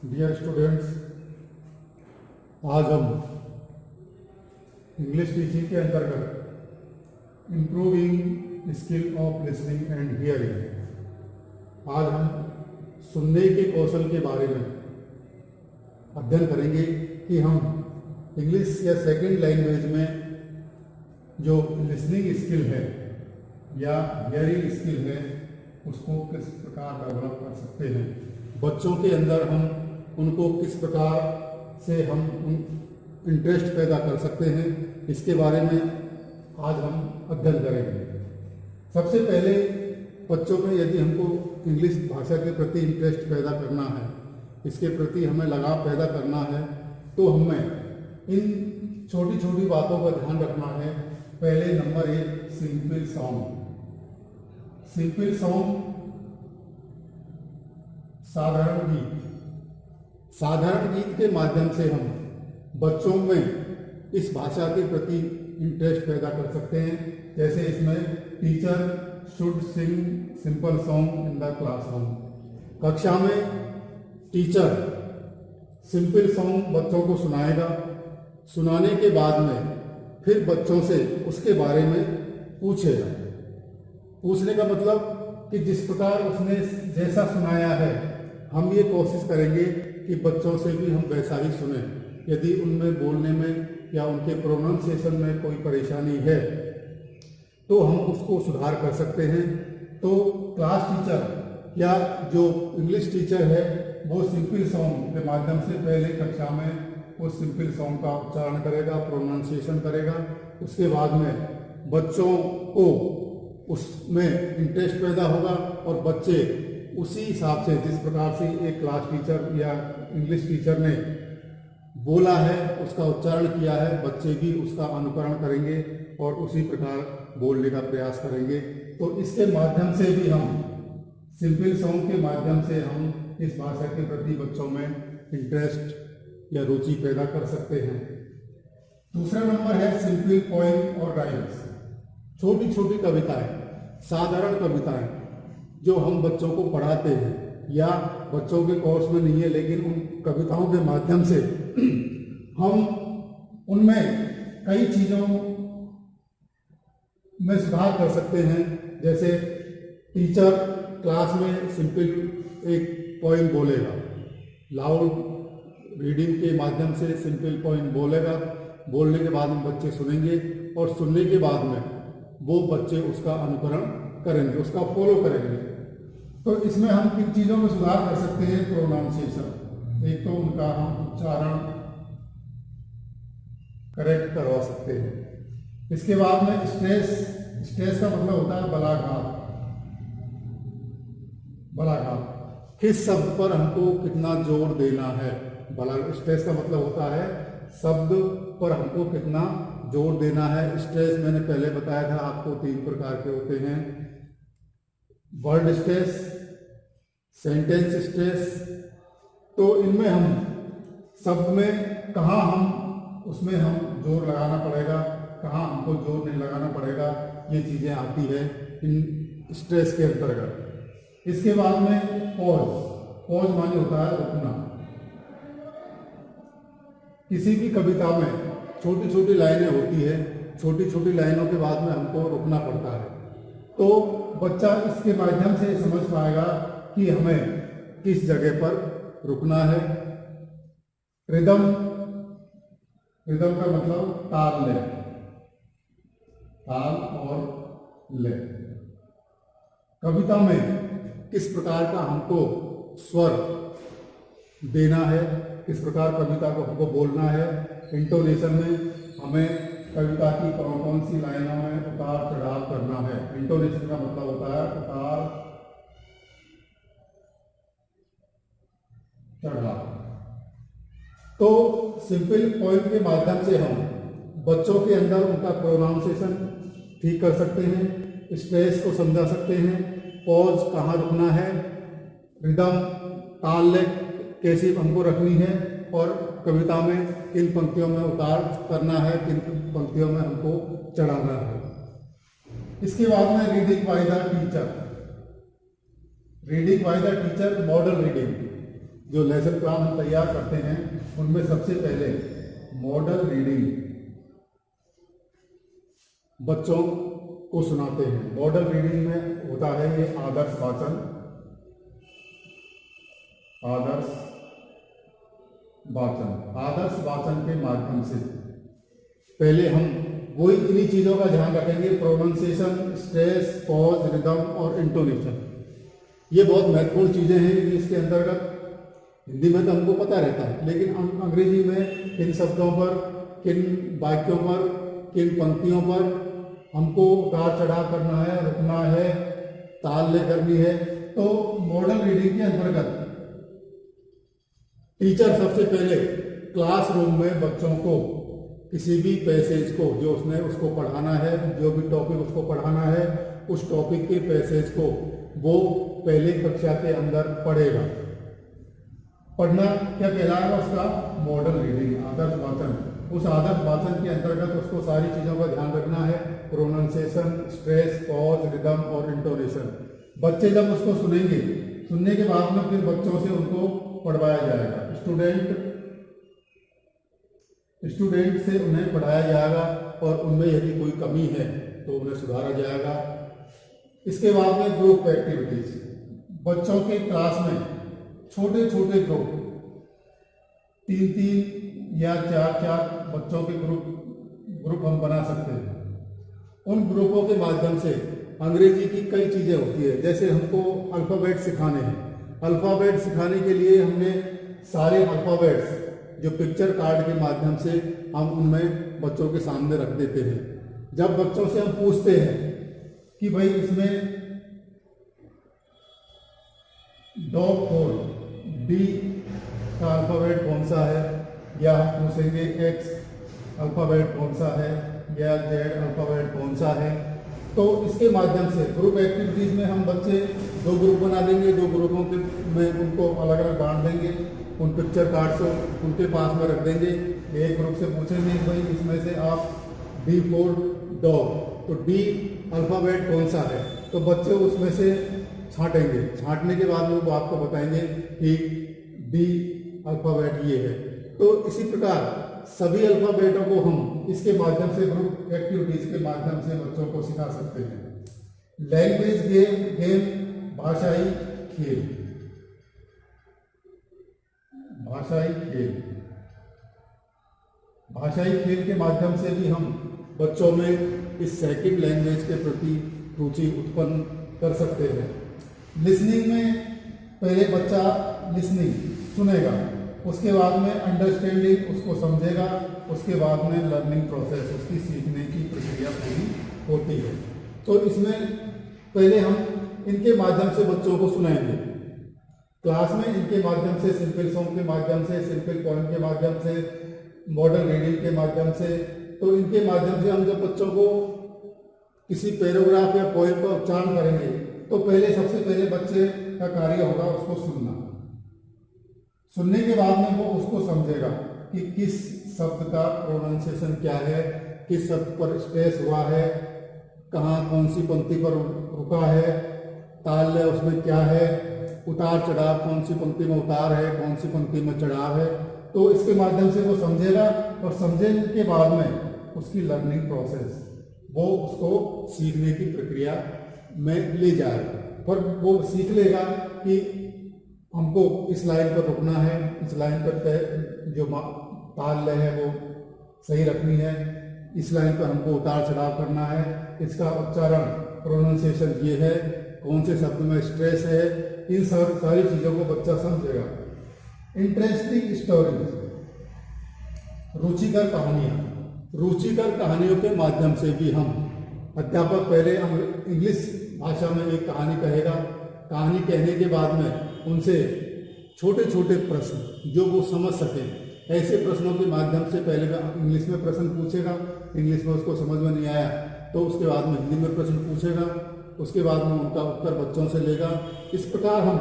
Dear students, आज हम English teaching के अंतर्गत improving skill of listening and hearing आज हम सुनने के कौशल के बारे में अध्ययन करेंगे कि हम इंग्लिश या सेकंड लैंग्वेज में जो लिसनिंग स्किल है या हियरिंग स्किल है उसको किस प्रकार डेवलप कर सकते हैं। बच्चों के अंदर हम उनको किस प्रकार से हम इंटरेस्ट पैदा कर सकते हैं, इसके बारे में आज हम अध्ययन करेंगे। सबसे पहले बच्चों में यदि हमको इंग्लिश भाषा के प्रति इंटरेस्ट पैदा करना है, इसके प्रति हमें लगाव पैदा करना है, तो हमें इन छोटी छोटी बातों का ध्यान रखना है। पहले number 1 simple sound. Simple sound साधारण गीत। साधारण गीत के माध्यम से हम बच्चों में इस भाषा के प्रति इंटरेस्ट पैदा कर सकते हैं। जैसे इसमें teacher should Singh simple song in the classroom. कक्षा में टीचर सिंपल सॉन्ग बच्चों को सुनाएगा। सुनाने के बाद में फिर बच्चों से उसके बारे में पूछेगा। पूछने का मतलब कि जिस प्रकार उसने जैसा सुनाया है, हम ये कोशिश करेंगे कि बच्चों से भी हम वैसा ही सुने। यदि उनमें बोलने में या उनके प्रोनाउंसिएशन में कोई परेशानी है तो हम उसको सुधार कर सकते हैं। तो क्लास टीचर या जो इंग्लिश टीचर है वो सिंपल सॉन्ग के माध्यम से पहले कक्षा में वो सिंपल सॉन्ग का उच्चारण करेगा, प्रोनाउंसिएशन करेगा। उसके बाद में बच्चों को उसमें इंटरेस्ट पैदा होगा और बच्चे उसी हिसाब से जिस प्रकार से एक क्लास टीचर या इंग्लिश टीचर ने बोला है, उसका उच्चारण किया है, बच्चे भी उसका अनुकरण करेंगे और उसी प्रकार बोलने का प्रयास करेंगे। तो इसके माध्यम से भी हम सिंपल सॉन्ग के माध्यम से हम इस भाषा के प्रति बच्चों में इंटरेस्ट या रुचि पैदा कर सकते हैं। दूसरा नंबर है सिंपल पोएम और राइम्स। छोटी छोटी कविताएं, साधारण कविताएं जो हम बच्चों को पढ़ाते हैं या बच्चों के कोर्स में नहीं है, लेकिन उन कविताओं के माध्यम से हम उनमें कई चीज़ों में सुधार कर सकते हैं। जैसे टीचर क्लास में सिंपल एक पोएम बोलेगा, लाउड रीडिंग के माध्यम से सिंपल पोएम बोलेगा। बोलने के बाद में बच्चे सुनेंगे और सुनने के बाद में वो बच्चे उसका अनुकरण करेंगे, उसका फॉलो करेंगे। तो इसमें हम किन चीज़ों में सुधार कर सकते हैं? प्रोनाउंसिएशन, एक तो उनका हम उच्चारण करेक्ट करवा सकते हैं। इसके बाद में स्ट्रेस। स्ट्रेस का मतलब होता है बलाघात। बलाघात, किस शब्द पर हमको कितना जोर देना है। स्ट्रेस का मतलब होता है शब्द पर हमको कितना जोर देना है। स्ट्रेस मैंने पहले बताया था आपको 3 प्रकार के होते हैं। Word stress, sentence stress. तो इनमें हम शब्द में कहाँ हम उसमें हम जोर लगाना पड़ेगा, कहाँ हमको जोर नहीं लगाना पड़ेगा, ये चीज़ें आती है इन स्ट्रेस के अंतर्गत। इसके बाद में पॉज। पॉज माने होता है रुकना। किसी भी कविता में छोटी छोटी लाइनें होती है, छोटी छोटी लाइनों के बाद में हमको रुकना पड़ता है। तो बच्चा इसके माध्यम से समझ पाएगा कि हमें किस जगह पर रुकना है। रिदम। रिदम का मतलब ताल ले, ताल और ले। कविता में किस प्रकार का हमको स्वर देना है, किस प्रकार कविता को हमको बोलना है। इंटोनेशन में हमें कविता की कौन कौन सी लाइनों में उतार चढ़ाव करना है। इंटोनेशन का मतलब होता है उतार चढ़ाव। तो सिंपल पोएम के माध्यम से हम बच्चों के अंदर उनका प्रोनाउंसिएशन ठीक कर सकते हैं, स्ट्रेस को समझा सकते हैं, पॉज कहाँ रुकना है, रिदम ताल कैसी हमको रखनी है, और कविता में किन पंक्तियों में उतार करना है, किन पंक्तियों में हमको चढ़ाना है। इसके बाद में reading by the teacher. Reading by the teacher, model reading. जो लेसन प्लान हम तैयार करते हैं उनमें सबसे पहले मॉडल रीडिंग बच्चों को सुनाते हैं। मॉडल रीडिंग में होता है ये आदर्श वाचन। आदर्श वाचन के माध्यम से पहले हम वही इन्हीं चीज़ों का ध्यान रखेंगे, प्रोनाउंसिएशन, स्ट्रेस, पॉज, रिदम और इंटोनेशन। ये बहुत महत्वपूर्ण चीज़ें हैं इसके अंतर्गत। हिंदी में तो हमको पता रहता है, लेकिन अंग्रेजी में किन शब्दों पर, किन वाक्यों पर, किन पंक्तियों पर हमको उतार चढ़ाव करना है, रुकना है, ताल ले करनी है। तो मॉडल रीडिंग के अंतर्गत टीचर सबसे पहले क्लासरूम में बच्चों को किसी भी पैसेज को जो उसने उसको पढ़ाना है, जो भी टॉपिक उसको पढ़ाना है, उस टॉपिक के पैसेज को वो पहले कक्षा के अंदर पढ़ेगा। पढ़ना क्या कहलाएगा? उसका मॉडल रीडिंग, आदर्श वाचन। उस आदर्श वाचन के अंतर्गत उसको सारी चीज़ों का ध्यान रखना है, प्रोनाउंसिएशन, स्ट्रेस, पॉज, रिदम और इंटोनेशन। बच्चे जब उसको सुनेंगे, सुनने के बाद में फिर बच्चों से उनको पढ़वाया जाएगा। स्टूडेंट से उन्हें पढ़ाया जाएगा और उनमें यदि कोई कमी है तो उन्हें सुधारा जाएगा। इसके बाद में ग्रुप एक्टिविटीज, बच्चों के क्लास में छोटे छोटे ग्रुप, 3-3 या 4-4 बच्चों के ग्रुप हम बना सकते हैं। उन ग्रुपों के माध्यम से अंग्रेजी की कई चीज़ें होती है। जैसे हमको अल्फ़ाबेट सिखाने हैं, अल्फ़ाबेट सिखाने के लिए हमने सारे अल्फ़ाबेट्स जो पिक्चर कार्ड के माध्यम से हम उनमें बच्चों के सामने रख देते हैं। जब बच्चों से हम पूछते हैं कि भाई इसमें डॉग फॉर डी का अल्फ़ाबेट कौन सा है, या हम पूछेंगे एक्स अल्फ़ाबेट कौन सा है, या जेड अल्फ़ाबेट कौन सा है। तो इसके माध्यम से ग्रुप एक्टिविटीज़ में हम बच्चे 2 ग्रुप बना देंगे, 2 ग्रुपों के में उनको अलग अलग बांट देंगे, उन पिक्चर कार्ड से उनके पास में रख देंगे। एक ग्रुप से पूछेंगे भाई इसमें से आप डी फॉर डॉग, तो डी अल्फ़ाबेट कौन सा है, तो बच्चे उसमें से छांटेंगे। छांटने के बाद में वो आपको बताएंगे कि डी अल्फ़ाबेट ये है। तो इसी प्रकार सभी अल्फ़ाबेटों को हम इसके माध्यम से, ग्रुप एक्टिविटीज़ के माध्यम से बच्चों को सिखा सकते हैं। लैंग्वेज गेम, भाषाई खेल, भाषाई खेल के माध्यम से भी हम बच्चों में इस सेकंड लैंग्वेज के प्रति रुचि उत्पन्न कर सकते हैं। लिसनिंग में पहले बच्चा लिसनिंग सुनेगा, उसके बाद में अंडरस्टैंडिंग उसको समझेगा, उसके बाद में लर्निंग प्रोसेस, उसकी सीखने की प्रक्रिया पूरी होती है। तो इसमें पहले हम इनके माध्यम से बच्चों को सुनाएंगे क्लास में, इनके माध्यम से, सिंपल सॉन्ग के माध्यम से, सिंपल पोएम के माध्यम से, मॉडल रीडिंग के माध्यम से। तो इनके माध्यम से हम जब बच्चों को किसी पैराग्राफ या पोएम का उच्चारण करेंगे तो पहले सबसे पहले बच्चे का कार्य होगा उसको सुनना। सुनने के बाद में वो उसको समझेगा कि किस शब्द का प्रोनाउंसिएशन क्या है, किस शब्द पर स्ट्रेस हुआ है, कहाँ कौन सी पंक्ति पर रुका है, ताल लय उसमें क्या है, उतार चढ़ाव, कौन सी पंक्ति में उतार है, कौन सी पंक्ति में चढ़ाव है। तो इसके माध्यम से वो समझेगा और समझने के बाद में उसकी लर्निंग प्रोसेस, वो उसको सीखने की प्रक्रिया में ले जाएगा। पर वो सीख लेगा कि हमको इस लाइन पर रुकना है, इस लाइन पर जो ताल लय है वो सही रखनी है, इस लाइन पर हमको उतार चढ़ाव करना है, इसका उच्चारण प्रोनाउंसिएशन ये है, कौन से शब्द में स्ट्रेस है, इन सारी चीज़ों को बच्चा समझेगा। इंटरेस्टिंग स्टोरीज, रुचिकर कहानियाँ, रुचिकर कहानियों के माध्यम से भी हम, अध्यापक पहले इंग्लिश भाषा में एक कहानी कहेगा, कहानी कहने के बाद में उनसे छोटे छोटे प्रश्न जो वो समझ सकें, ऐसे प्रश्नों के माध्यम से पहले इंग्लिश में प्रश्न पूछेगा, इंग्लिश में उसको समझ में नहीं आया तो उसके बाद में हिंदी में प्रश्न पूछेगा, उसके बाद में उनका उत्तर बच्चों से लेगा। इस प्रकार हम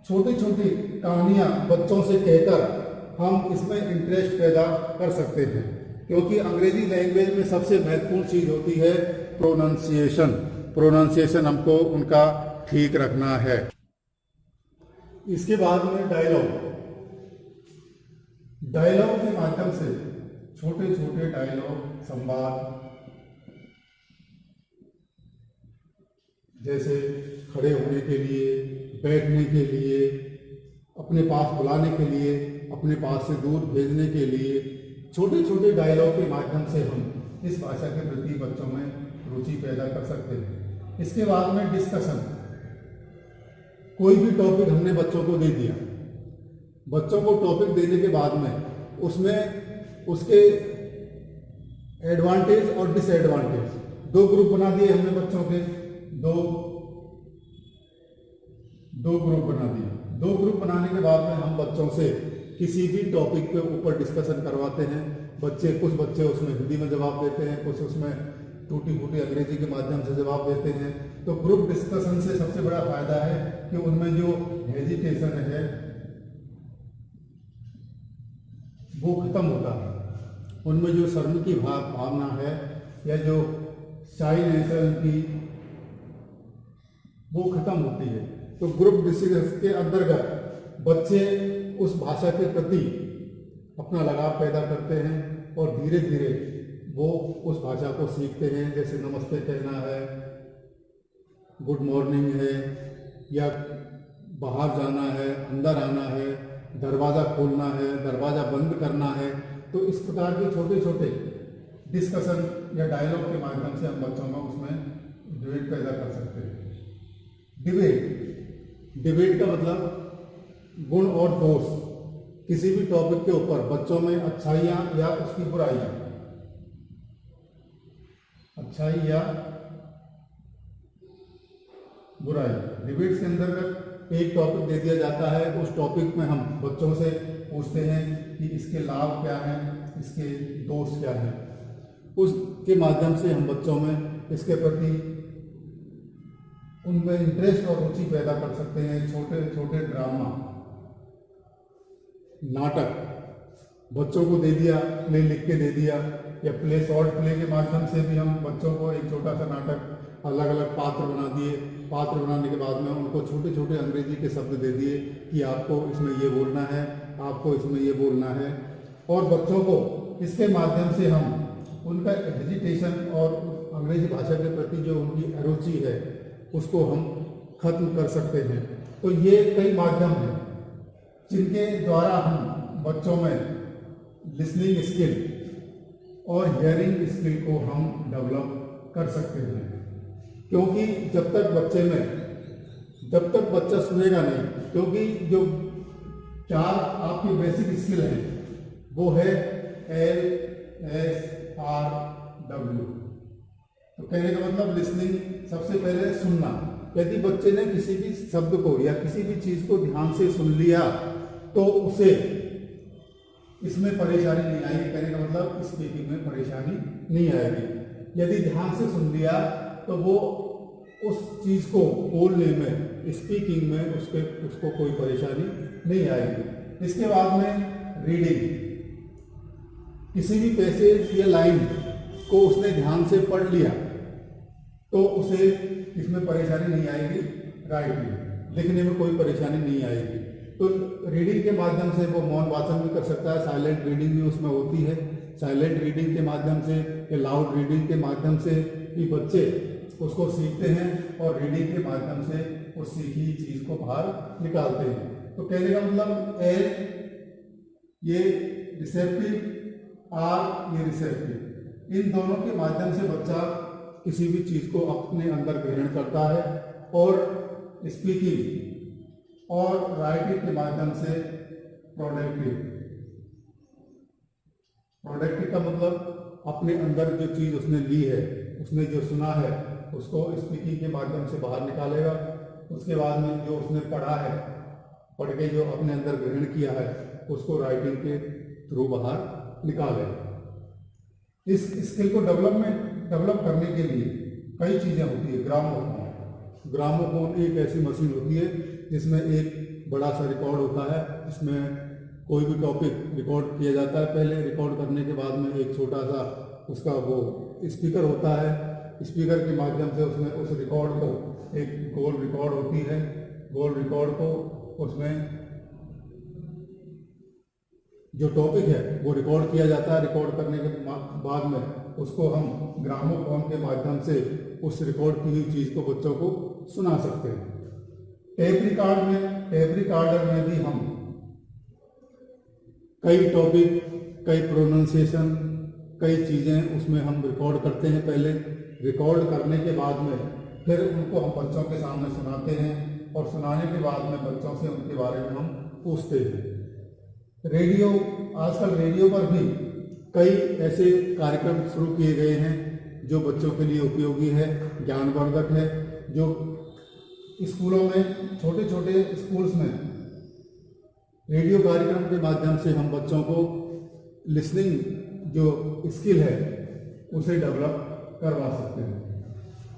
छोटी छोटी कहानियाँ बच्चों से कहकर हम इसमें इंटरेस्ट पैदा कर सकते हैं, क्योंकि अंग्रेजी लैंग्वेज में सबसे महत्वपूर्ण चीज़ होती है प्रोनाउंसिएशन। प्रोनाउंसिएशन हमको उनका ठीक रखना है। इसके बाद में डायलॉग। डायलॉग के माध्यम से छोटे छोटे डायलॉग, संवाद, जैसे खड़े होने के लिए, बैठने के लिए, अपने पास बुलाने के लिए, अपने पास से दूर भेजने के लिए, छोटे छोटे डायलॉग के माध्यम से हम इस भाषा के प्रति बच्चों में रुचि पैदा कर सकते हैं। इसके बाद में डिस्कशन। कोई भी टॉपिक हमने बच्चों को दे दिया, बच्चों को टॉपिक देने के बाद में उसमें उसके एडवांटेज और डिसएडवांटेज, दो ग्रुप बना दिए हमने बच्चों के, दो ग्रुप बना दिए। दो ग्रुप बनाने के बाद में हम बच्चों से किसी भी टॉपिक के ऊपर डिस्कशन करवाते हैं। कुछ बच्चे उसमें हिंदी में जवाब देते हैं, कुछ उसमें टूटी फूटी अंग्रेजी के माध्यम से जवाब देते हैं। तो ग्रुप डिस्कशन से सबसे बड़ा फायदा है कि उनमें जो हेजिटेशन है वो खत्म होता है, उनमें जो शर्म की भावना है या जो शाइनेस है उनकी, वो खत्म होती है। तो ग्रुप डिस्कशन के अंतर्गत बच्चे उस भाषा के प्रति अपना लगाव पैदा करते हैं और धीरे धीरे वो उस भाषा को सीखते हैं। जैसे नमस्ते कहना है, गुड मॉर्निंग है, या बाहर जाना है, अंदर आना है, दरवाज़ा खोलना है, दरवाज़ा बंद करना है। तो इस प्रकार के छोटे छोटे डिस्कशन या डायलॉग के माध्यम से हम बच्चों में उसमें डिबेट पैदा कर सकते हैं। डिबेट का मतलब गुण और दोष, किसी भी टॉपिक के ऊपर बच्चों में अच्छाइयाँ या उसकी बुराइयाँ, अच्छाई या बुराई। डिबेट्स के अंतर्गत एक टॉपिक दे दिया जाता है, उस टॉपिक में हम बच्चों से पूछते हैं कि इसके लाभ क्या हैं, इसके दोष क्या हैं। उसके माध्यम से हम बच्चों में इसके प्रति उनमें इंटरेस्ट और रुचि पैदा कर सकते हैं। छोटे छोटे ड्रामा, नाटक बच्चों को दे दिया, प्ले लिख के दे दिया, या प्ले शॉर्ट प्ले के माध्यम से भी हम बच्चों को एक छोटा सा नाटक, अलग अलग पात्र बना दिए। पात्र बनाने के बाद में उनको छोटे छोटे अंग्रेजी के शब्द दे दिए कि आपको इसमें ये बोलना है, आपको इसमें ये बोलना है। और बच्चों को इसके माध्यम से हम उनका हेजिटेशन और अंग्रेजी भाषा के प्रति जो उनकी अरुचि है उसको हम खत्म कर सकते हैं। तो ये कई माध्यम हैं जिनके द्वारा हम बच्चों में लिसनिंग स्किल और हियरिंग स्किल को हम डेवलप कर सकते हैं। क्योंकि जब तक बच्चा सुनेगा नहीं, क्योंकि जो 4 आपकी बेसिक स्किल हैं वो है LSRW। तो कहने का मतलब लिसनिंग, सबसे पहले सुनना। यदि बच्चे ने किसी भी शब्द को या किसी भी चीज को ध्यान से सुन लिया तो उसे इसमें परेशानी नहीं आएगी। कहने का मतलब स्पीकिंग में परेशानी नहीं आएगी। यदि ध्यान से सुन लिया तो वो उस चीज को बोलने में, स्पीकिंग में उसको कोई परेशानी नहीं आएगी। इसके बाद में रीडिंग, किसी भी पैसेज या लाइन को उसने ध्यान से पढ़ लिया तो उसे इसमें परेशानी नहीं आएगी। राइटिंग, लिखने में कोई परेशानी नहीं आएगी। तो रीडिंग के माध्यम से वो मौन वाचन भी कर सकता है, साइलेंट रीडिंग भी उसमें होती है। साइलेंट रीडिंग के माध्यम से या लाउड रीडिंग के माध्यम से भी बच्चे उसको सीखते हैं और रीडिंग के माध्यम से उस सीखी चीज को बाहर निकालते हैं। तो कहने का मतलब एल ये रिसेप्टिव, आर ये रिसेप्टिव, इन दोनों के माध्यम से बच्चा किसी भी चीज को अपने अंदर ग्रहण करता है। और स्पीकिंग और राइटिंग के माध्यम से प्रोडक्टिव का मतलब अपने अंदर जो चीज उसने ली है, उसने जो सुना है उसको स्पीकिंग के माध्यम से बाहर निकालेगा। उसके बाद में जो उसने पढ़ा है, पढ़ के जो अपने अंदर ग्रहण किया है उसको राइटिंग के थ्रू बाहर निकालेगा। इस स्किल को डेवलप करने के लिए कई चीजें होती है। ग्रामोफोन एक ऐसी मशीन होती है जिसमें एक बड़ा सा रिकॉर्ड होता है, जिसमें कोई भी टॉपिक रिकॉर्ड किया जाता है। पहले रिकॉर्ड करने के बाद में एक छोटा सा उसका वो स्पीकर होता है। स्पीकर के माध्यम से उसमें उस रिकॉर्ड को, एक गोल रिकॉर्ड होती है, गोल रिकॉर्ड को उसमें जो टॉपिक है वो रिकॉर्ड किया जाता है। रिकॉर्ड करने के बाद में उसको हम ग्रामोफोन के माध्यम से उस रिकॉर्ड की हुई चीज़ को बच्चों को सुना सकते हैं। टेप रिकॉर्डर में भी हम कई टॉपिक, कई प्रोनाउंसिएशन, कई चीज़ें उसमें हम रिकॉर्ड करते हैं। पहले रिकॉर्ड करने के बाद में फिर उनको हम बच्चों के सामने सुनाते हैं और सुनाने के बाद में बच्चों से उनके बारे में हम पूछते हैं। रेडियो, आजकल रेडियो पर भी कई ऐसे कार्यक्रम शुरू किए गए हैं जो बच्चों के लिए उपयोगी है, ज्ञानवर्धक है। जो स्कूलों में, छोटे छोटे स्कूल्स में रेडियो कार्यक्रम के माध्यम से हम बच्चों को लिसनिंग जो स्किल है उसे डेवलप करवा सकते हैं।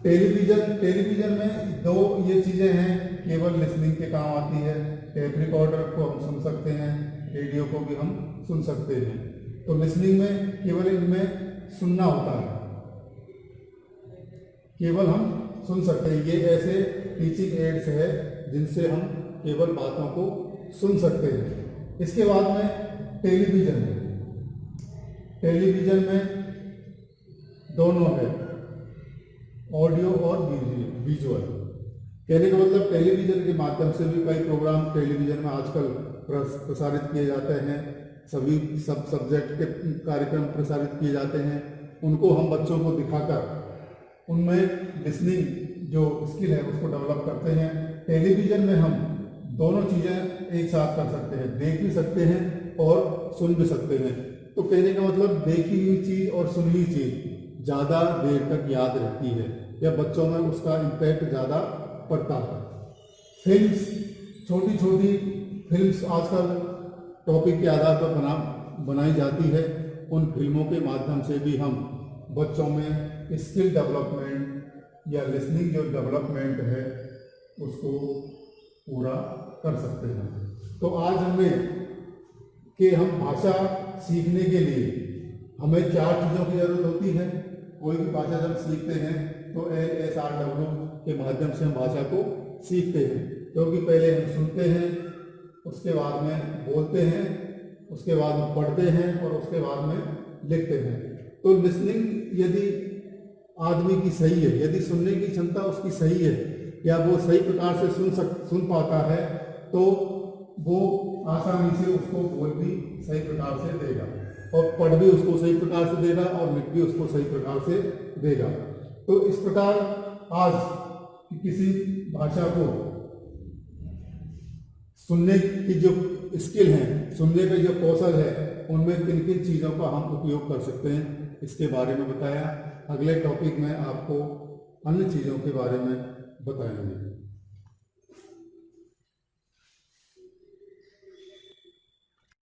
टेलीविज़न में दो ये चीज़ें हैं, केवल लिसनिंग के काम आती है। टेप रिकॉर्डर को हम सुन सकते हैं, रेडियो को भी हम सुन सकते हैं। तो लिसनिंग में केवल इनमें सुनना होता है, केवल हम सुन सकते हैं। ये ऐसे टीचिंग एड्स है जिनसे हम केवल बातों को सुन सकते हैं। इसके बाद में टेलीविज़न है। टेलीविज़न में दोनों है, ऑडियो और विजुअल। कहने का मतलब टेलीविज़न के माध्यम से भी कई प्रोग्राम टेलीविज़न में आजकल प्रसारित किए जाते हैं। सब सब्जेक्ट के कार्यक्रम प्रसारित किए जाते हैं। उनको हम बच्चों को दिखाकर उनमें लिसनिंग जो स्किल है उसको डेवलप करते हैं। टेलीविज़न में हम दोनों चीज़ें एक साथ कर सकते हैं, देख भी सकते हैं और सुन भी सकते हैं। तो कहने का मतलब देखी हुई चीज़ और सुनी हुई चीज़ ज़्यादा देर तक याद रहती है या बच्चों में उसका इम्पैक्ट ज़्यादा पड़ता है। फिल्म्स, छोटी छोटी फिल्म्स आजकल टॉपिक के आधार पर बनाई जाती है। उन फिल्मों के माध्यम से भी हम बच्चों में स्किल डेवलपमेंट या लिसनिंग जो डेवलपमेंट है उसको पूरा कर सकते हैं। तो आज हमें कि हम भाषा सीखने के लिए हमें 4 चीज़ों की ज़रूरत होती है। कोई भी भाषा जब सीखते हैं तो LSRW के माध्यम से हम भाषा को सीखते हैं, क्योंकि पहले हम सुनते हैं, उसके बाद में बोलते हैं, उसके बाद में पढ़ते हैं और उसके बाद में लिखते हैं। तो लिसनिंग यदि आदमी की सही है, यदि सुनने की क्षमता उसकी सही है या वो सही प्रकार से सुन पाता है तो वो आसानी से उसको बोल भी सही प्रकार से देगा और पढ़ भी उसको सही प्रकार से देगा और लिख भी उसको सही प्रकार से देगा। तो इस प्रकार आज किसी भाषा को सुनने की जो स्किल है, सुनने का जो कौशल है, उनमें किन किन चीज़ों का हम उपयोग कर सकते हैं इसके बारे में बताया। अगले टॉपिक में आपको अन्य चीज़ों के बारे में बताएंगे।